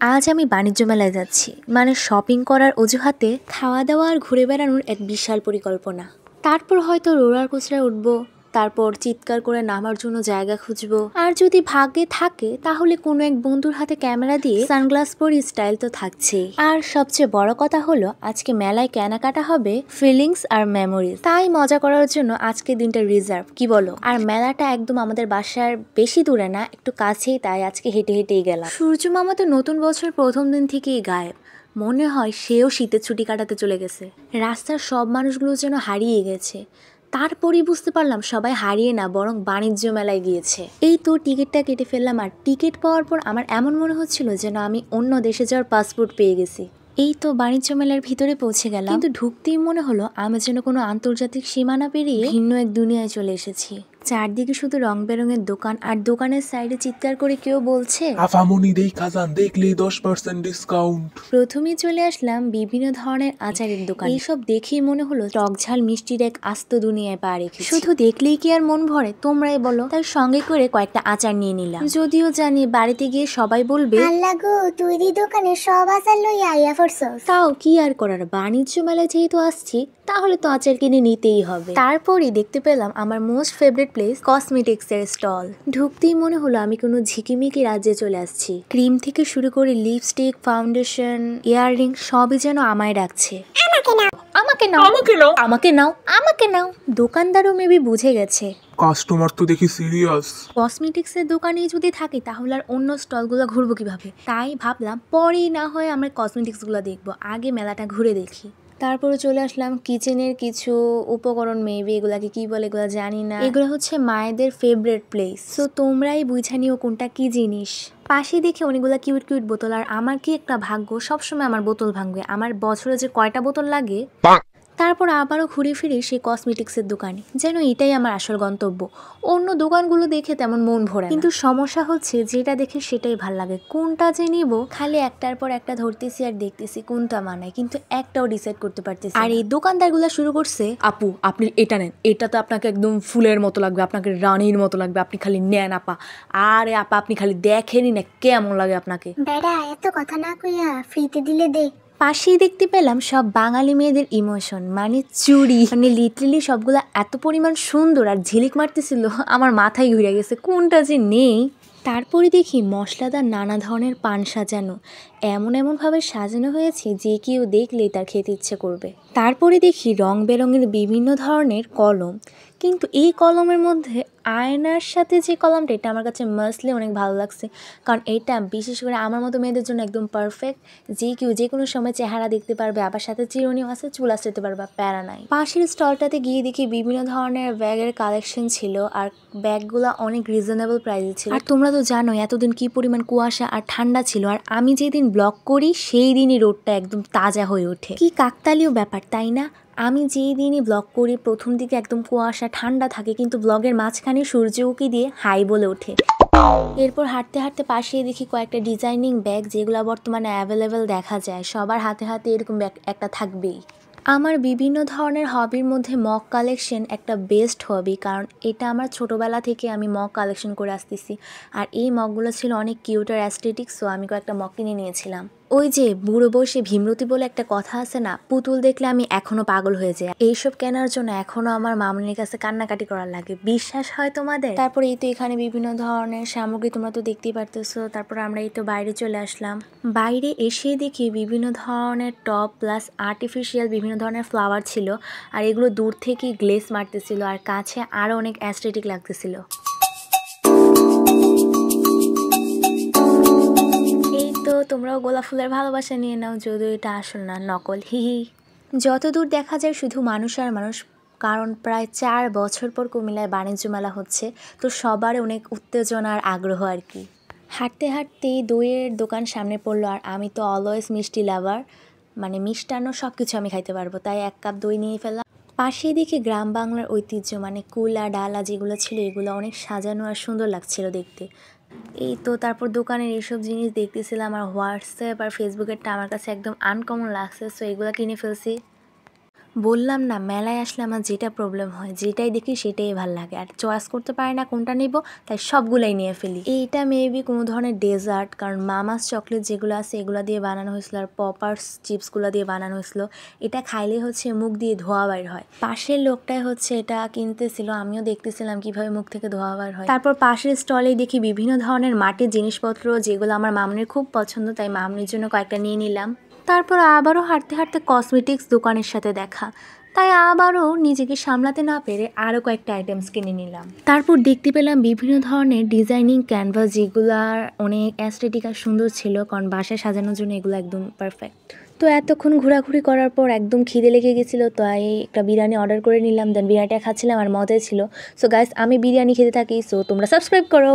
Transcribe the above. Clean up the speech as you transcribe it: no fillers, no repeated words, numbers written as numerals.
আজ আমি বাণিজ্য মেলায় যাচ্ছি, মানে শপিং করার অজুহাতে খাওয়া দাওয়া আর ঘুরে বেড়ানোর এক বিশাল পরিকল্পনা। তারপর হয়তো রোলার কোস্টারে উঠবো, তারপর চিৎকার করে নামার জন্য জায়গা খুঁজবো, আর যদি ভাগ্যে থাকে তাহলে কোনো এক বন্ধুর হাতে ক্যামেরা দিয়ে সানগ্লাস পরি স্টাইল তো থাকছেই। আর সবচেয়ে বড় কথা হলো আজকে মেলায় কেনাকাটা হবে ফিলিংস আর মেমোরিজ, তাই মজা করার জন্য আজকে দিনটা রিজার্ভ, কি বলো? আর মেলাটা একদম আমাদের বাসার বেশি দূরে না, একটু কাছেই, তাই আজকে হেঁটে হেঁটেই গেলাম। সূর্য মামা তো নতুন বছর প্রথম দিন থেকেই গায়েব, মনে হয় সেও শীতের ছুটি কাটাতে চলে গেছে। রাস্তার সব মানুষগুলো যেন হারিয়ে গেছে। তারপরেই বুঝতে পারলাম সবাই হারিয়ে না, বরং বাণিজ্য মেলায় গিয়েছে। এই তো টিকিটটা কেটে ফেললাম, আর টিকিট পাওয়ার পর আমার এমন মনে হচ্ছিল যেন আমি অন্য দেশে যাওয়ার পাসপোর্ট পেয়ে গেছি। এই তো বাণিজ্য মেলার ভিতরে পৌঁছে গেলাম, কিন্তু ঢুকতেই মনে হলো আমি যেন কোনো আন্তর্জাতিক সীমানা পেরিয়ে ভিন্ন এক দুনিয়ায় চলে এসেছি। চারদিকে শুধু রং বেরঙের দোকান, আর দোকানের সাইডে চিৎকার করে কেউ বলছে আফামনি দেখা যান, দেখলেই 10% ডিসকাউন্ট। প্রথমেই চলে আসলাম বিভিন্ন ধরনের আচারের দোকান। এইসব দেখেই মনে হলো টকঝাল মিষ্টির এক আস্ত দুনিয়ায় পা রেখেছি। শুধু দেখলেই কি আর মন ভরে, তোমরাই বলো। তাই সঙ্গে করে কয়েকটা আচার নিয়ে নিলাম, যদিও জানি বাড়িতে গিয়ে সবাই বলবে আল্লাহ গো, তুই দি দোকানে সব আচার লইয়া আইয়া পড়ছস। তাও কি আর করার, বাণিজ্য মেলায় যেহেতু আসছি তাহলে তো আচার কিনে নিতেই হবে। তারপরই দেখতে পেলাম আমার মোস্ট ফেভারিট প্লেস কসমেটিক্স এর স্টল। ঢুকতেই মনে হলো আমি কোনো ঝিকিমিকি রাজ্যে চলে আসছি। ক্রিম থেকে শুরু করে লিপস্টিক, ফাউন্ডেশন, ইয়াররিং সবই যেন আমায় ডাকছে। আমাকে নাও, আমাকে নাও, আমাকে নাও, আমাকে নাও। দোকানদারও মেবি বুঝে গেছে কাস্টমার তো দেখি সিরিয়াস। কসমেটিক্সের দোকানেই যদি থাকি তাহলে আর অন্য স্টলগুলো ঘুরবো কিভাবে। তাই ভাবলাম পরেই না হয় আমরা কসমেটিক্সগুলো দেখবো, আগে মেলাটা ঘুরে দেখি। তারপরে চলে আসলাম কিচেনের কিছু উপকরণ, মেবি এগুলাকে কি বলে এগুলো জানি না। এগুলো হচ্ছে মায়েদের ফেভারিট প্লেস, সো তোমরাই বুঝে নিও কোনটা কি জিনিস। পাশে দেখে অনেকগুলো কিউট কিউট বোতল, আর আমার কি একটা ভাগ্য, সবসময় আমার বোতল ভাঙবে। আমার বছরে যে কয়টা বোতল লাগে। তারপর আবারও ঘুরে ফিরে সেই কসমেটিক্সের দোকানে, যেন এটাই আমার আসল গন্তব্য। অন্য দোকানগুলো দেখে তেমন মন ভরে, কিন্তু সমস্যা হচ্ছে যেটা দেখে সেটাই ভাল লাগে, কোনটা যে নিব খালি একটার পর একটা ধরতেছি আর দেখতেছি কোনটা মানায়, কিন্তু একটাও ডিসাইড করতে পারতেছি। আর এই দোকানদারগুলো শুরু করছে, আপু আপনি এটা নেন, এটা তো আপনাকে একদম ফুলের মতো লাগবে, আপনাকে রানীর মতো লাগবে, আপনি খালি নেন আপা। আরে আপা আপনি খালি দেখেনি না কেমন লাগে আপনাকে। বেড়া এত কথা না কইয়া ফ্রিতে দিলে দে। পাশেই দেখতে পেলাম সব বাঙালি মেয়েদের ইমোশন, মানে চুড়ি, মানে লিটারেলি সবগুলো এত পরিমাণ সুন্দর আর ঝিলিক মারতেছিল, আমার মাথায় ঘুরে গেছে কোনটা যে নেই। তারপরে দেখি মশলাদার নানা ধরনের পান সাজানো, এমনভাবে সাজানো হয়েছে যে কেউ দেখলেই তার খেতে ইচ্ছে করবে। তারপরে দেখি রং বেরঙের বিভিন্ন ধরনের কলম, কিন্তু এই কলমের মধ্যে আয়নার সাথে যে কলমটা, এটা আমার কাছে মাস্টলি অনেক ভালো লাগছে, কারণ এটা বিশেষ করে আমার মতো মেয়েদের জন্য একদম পারফেক্ট। যে কেউ যে কোনো সময় চেহারা দেখতে পারবে, আবার সাথে চিরুনিও আছে, চুল আঁচড়াতে পারবে, প্যারা নাই। পাশের স্টলটাতে গিয়ে দেখি বিভিন্ন ধরনের ব্যাগের কালেকশন ছিল, আর ব্যাগগুলো অনেক রিজনেবল প্রাইসে ছিল। আর তোমরা তো জানো এতদিন কি পরিমাণ কুয়াশা আর ঠান্ডা ছিল, আর আমি যেদিন ব্লগ করি সেই দিনই রোদটা একদম তাজা হয়ে ওঠে। কি কাকতালীয় ব্যাপার, তাই না? আমি যেই দিনই ব্লগ করি প্রথম দিকে একদম কুয়াশা ঠান্ডা থাকে, কিন্তু ব্লগের মাঝখানে সূর্য উঁকি দিয়ে হাই বলে ওঠে। এরপর হাঁটতে হাঁটতে পাশেই দেখি কয়েকটা ডিজাইনিং ব্যাগ, যেগুলো বর্তমানে অ্যাভেলেবেল দেখা যায়, সবার হাতে হাতে এরকম ব্যাগ একটা থাকবেই। আমার বিভিন্ন ধরনের হবির মধ্যে মগ কালেকশন একটা বেস্ট হবি, কারণ এটা আমার ছোটোবেলা থেকে আমি মগ কালেকশন করে আসতেছি। আর এই মগগুলো ছিল অনেক কিউট আর অ্যাস্থেটিক, সো আমি কয়েকটা মগ কিনে নিয়েছিলাম। ওই যে বুড়ো বয়সে ভীমরতি বলে একটা কথা আছে না, পুতুল দেখলে আমি এখনো পাগল হয়ে যাই। এইসব কেনার জন্য এখনো আমার মামুনির কাছে কান্নাকাটি করার লাগে, বিশ্বাস হয় তোমাদের? তারপরে এই তো এখানে বিভিন্ন ধরনের সামগ্রী তোমরা তো দেখতেই পারতেছো। তারপর আমরা এই তো বাইরে চলে আসলাম। বাইরে এসে দেখি বিভিন্ন ধরনের টপ প্লাস আর্টিফিশিয়াল বিভিন্ন ধরনের ফ্লাওয়ার ছিল, আর এগুলো দূর থেকেই গ্লেস মারতেছিল, আর কাছে আরও অনেক অ্যাস্থেটিক লাগতেছিল। এই তো তোমরাও গোলাপ ফুলের ভালোবাসা নিয়ে নাও, যদিও এটা আসল না, নকল, হিহি। যতদূর দেখা যায় শুধু মানুষ আর মানুষ, কারণ প্রায় 4 বছর পর কুমিল্লায় বাণিজ্য মেলা হচ্ছে, তো সবার অনেক উত্তেজনা আর আগ্রহ আর কি। হাঁটতে হাঁটতেই দইয়ের দোকান সামনে পড়লো, আর আমি তো অলওয়েজ মিষ্টি লাভার, মানে মিষ্টান্ন সব কিছু আমি খাইতে পারবো, তাই 1 কাপ দই নিয়ে ফেললাম। পাশেই দেখি গ্রাম বাংলার ঐতিহ্য, মানে কুলা ডালা যেগুলো ছিল এগুলো অনেক সাজানো আর সুন্দর লাগছিল দেখতে। এই তো তারপর দোকানের এইসব জিনিস দেখতেছিলাম, আর হোয়াটসঅ্যাপ আর ফেসবুকেরটা আমার কাছে একদম আনকমন লাগছে, সো এগুলো কিনে ফেলছি। বললাম না, মেলায় আসলে আমার যেটা প্রবলেম হয়, যেটাই দেখি সেটাই ভাল লাগে, আর চয়েস করতে পারি না কোনটা নিব, তাই সবগুলাই নিয়ে ফেলি। এইটা মেবি কোনো ধরনের ডেজার্ট, কারণ মামাস চকলেট যেগুলো আছে এগুলো দিয়ে বানানো হয়েছিল, আর পপার্স চিপসগুলো দিয়ে বানানো হয়েছিল। এটা খাইলে হচ্ছে মুখ দিয়ে ধোয়া বাইর হয়। পাশের লোকটাই হচ্ছে এটা কিনতেছিল, আমিও দেখতেছিলাম কিভাবে মুখ থেকে ধোয়া বাইর হয়। তারপর পাশের স্টলেই দেখি বিভিন্ন ধরনের মাটির জিনিসপত্র, যেগুলো আমার মামনির খুব পছন্দ, তাই মামনির জন্য কয়েকটা নিয়ে নিলাম। তারপর আবারও হাঁটতে হাঁটতে কসমেটিক্স দোকানের সাথে দেখা, তাই আবারও নিজেকে সামলাতে না পেরে আরও কয়েকটা আইটেমস কিনে নিলাম। তারপর দেখতে পেলাম বিভিন্ন ধরনের ডিজাইনিং ক্যানভাস, যেগুলার অনেক অ্যাস্থেটিক আর সুন্দর ছিল, কারণ বাসায় সাজানোর জন্য এগুলো একদম পারফেক্ট। তো এতক্ষণ ঘোরাঘুরি করার পর একদম খিদে লেগে গেছিলো, তাই একটা বিরিয়ানি অর্ডার করে নিলাম। দেন বিরিয়ানিটা খাচ্ছিলাম আর মজাই ছিল। সো গাইস, আমি বিরিয়ানি খেতে থাকি, সো তোমরা সাবস্ক্রাইব করো।